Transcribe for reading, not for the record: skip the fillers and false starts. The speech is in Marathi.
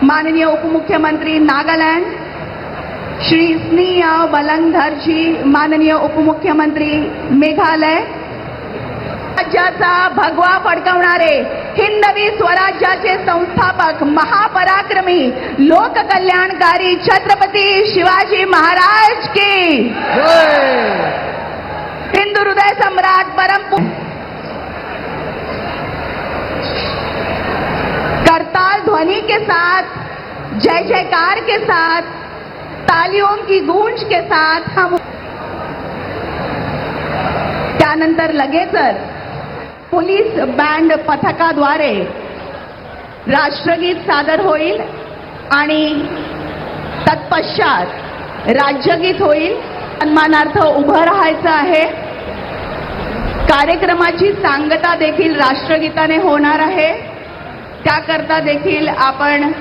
माननीय उपमुख्यमंत्री नागालैंड श्री स्नेहा बलंगधर जी, माननीय उपमुख्यमंत्री मेघालय, राज्याचा भगवा फडकवणारे हिंदवी स्वराज्याचे संस्थापक महापराक्रमी लोककल्याणकारी छत्रपती शिवाजी महाराज की हिंदू हृदय सम्राट परम करताल ध्वनि के साथ, जय जयकार के साथ, तालियों की गूंज के साथ हम त्यानंतर लगेचच पोलीस बँड पथकाद्वारे राष्ट्रगीत सादर होईल आणि तत्पश्चात राज्यगीत होईल. सन्मानार्थ उभं राहायचं आहे. कार्यक्रमाची सांगता देखील राष्ट्रगीताने होणार आहे. त्याकरता देखील आपण